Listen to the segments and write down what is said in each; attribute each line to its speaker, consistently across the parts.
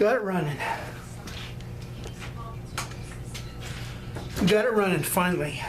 Speaker 1: Got it running. Got it running finally.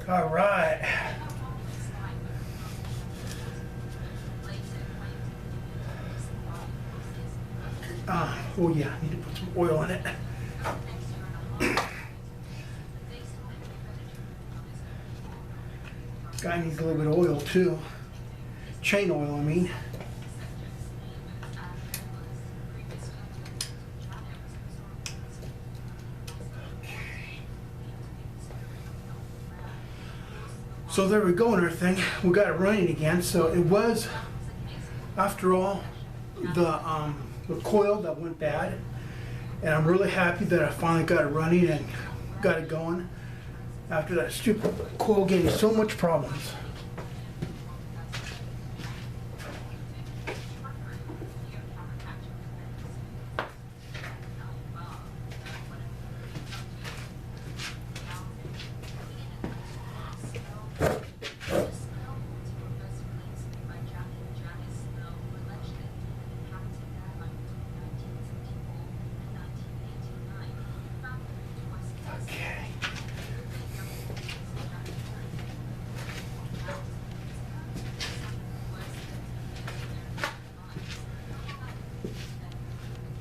Speaker 1: All right. Oh yeah, I need to put some oil in it. Guy needs a little bit of oil too. Chain oil, I mean. So there we go and everything. We got it running again. So it was, after all, the coil that went bad, and I'm really happy that I finally got it running and got it going after that stupid coil gave me so much problems.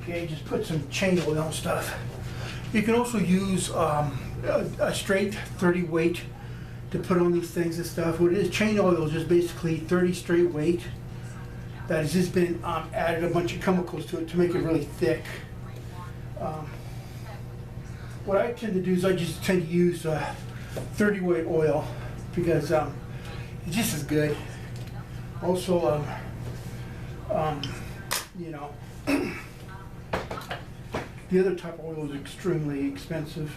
Speaker 1: Okay, just put some chain oil on stuff. You can also use a straight 30 weight to put on these things and stuff. What it is, chain oil is just basically 30 straight weight that has just been added a bunch of chemicals to it to make it really thick. What I tend to do is I just tend to use 30 weight oil because it's just as good. Also, you know, the other type of oil is extremely expensive.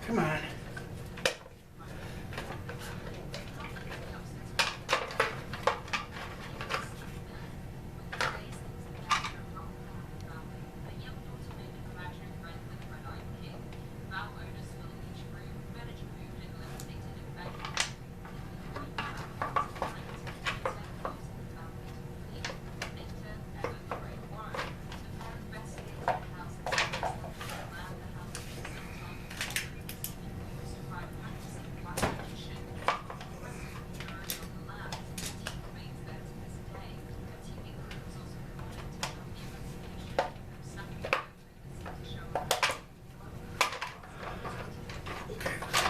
Speaker 1: Come on.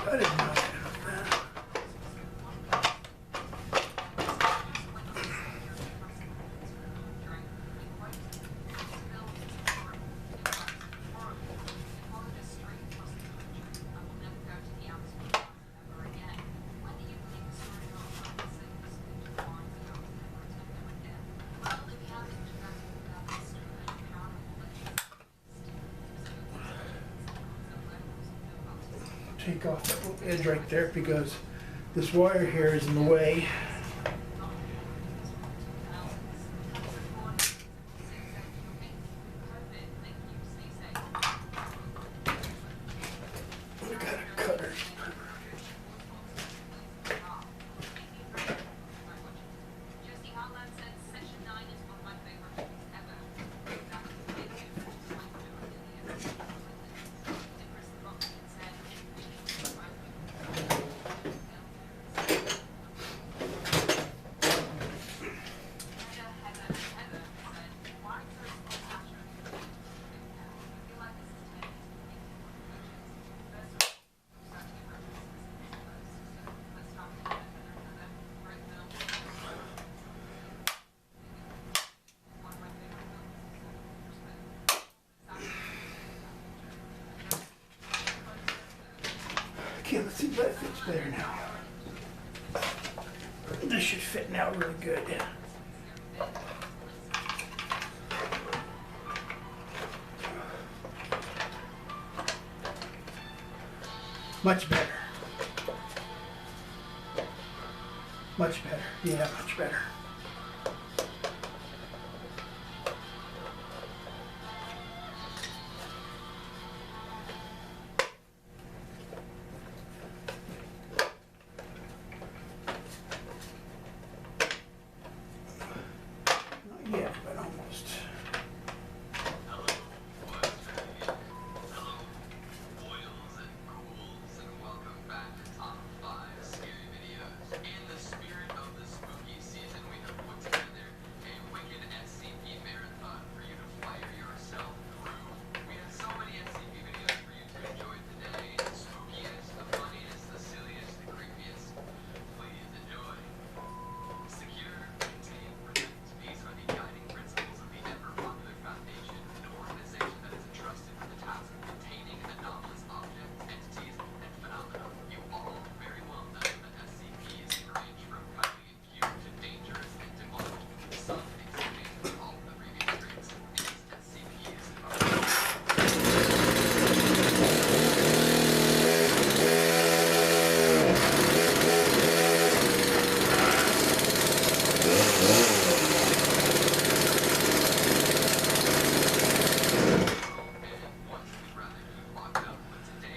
Speaker 1: I didn't know that. Take off that little edge right there because this wire here is in the way. We got a cutter. That fits better now. This should fit now really good. Much better. Much better. Yeah, much better. Not yet, but almost.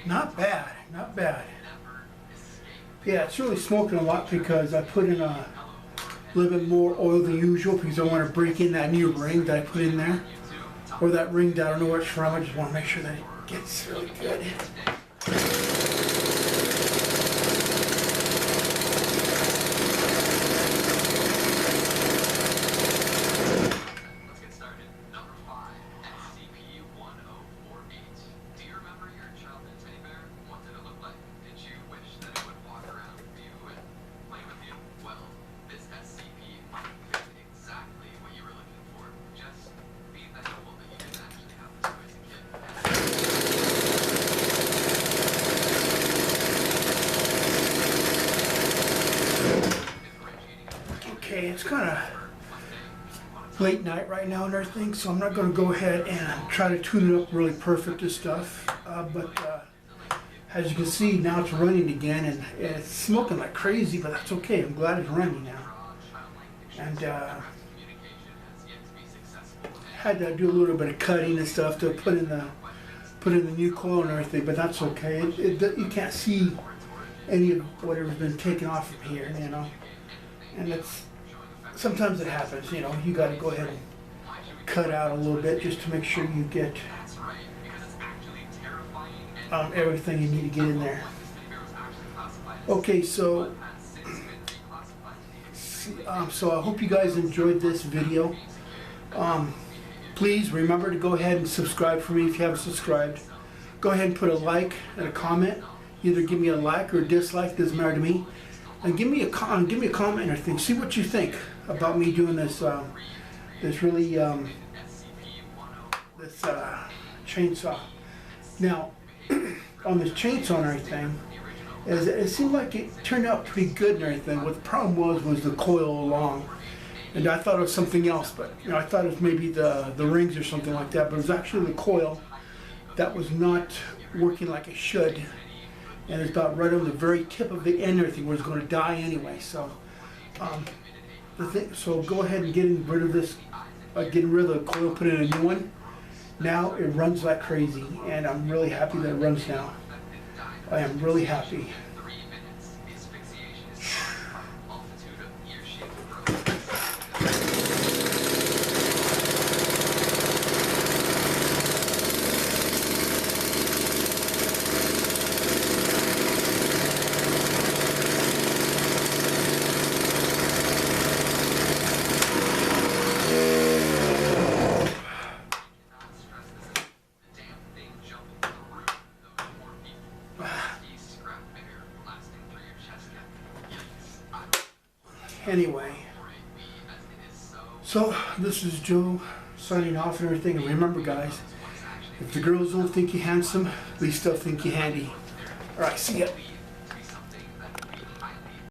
Speaker 1: Not bad, not bad. Yeah, it's really smoking a lot because I put in a little bit more oil than usual because I want to break in that new ring that I put in there. Or that ring that I don't know where it's from. I just want to make sure that it gets really good. Okay, it's kind of late night right now and everything, so I'm not going to go ahead and try to tune it up really perfect and stuff. But as you can see, now it's running again, and it's smoking like crazy, but that's okay. I'm glad it's running now. And had to do a little bit of cutting and stuff to put in the new coil and everything, but that's okay. You can't see any of whatever's been taken off from here, you know. And it's sometimes it happens, you know. You got to go ahead and cut out a little bit just to make sure you get everything you need to get in there. Okay, so I hope you guys enjoyed this video. Please remember to go ahead and subscribe for me if you haven't subscribed. Go ahead and put a like and a comment. Either give me a like or a dislike, doesn't matter to me. And give me a comment or anything. See what you think about me doing this this really this chainsaw. Now on this chainsaw and everything, it seemed like it turned out pretty good and everything. What the problem was the coil along, and I thought it was something else. But you know, I thought it was maybe the rings or something like that. But it was actually the coil that was not working like it should. And it's about right on the very tip of the end, everything where it's going to die anyway. So, so go ahead and get rid of this, getting rid of the coil, put in a new one. Now it runs like crazy, and I'm really happy that it runs now. I am really happy. Anyway, so this is Joe signing off and everything. And remember, guys, if the girls don't think you're handsome, we still think you're handy. All right, see ya.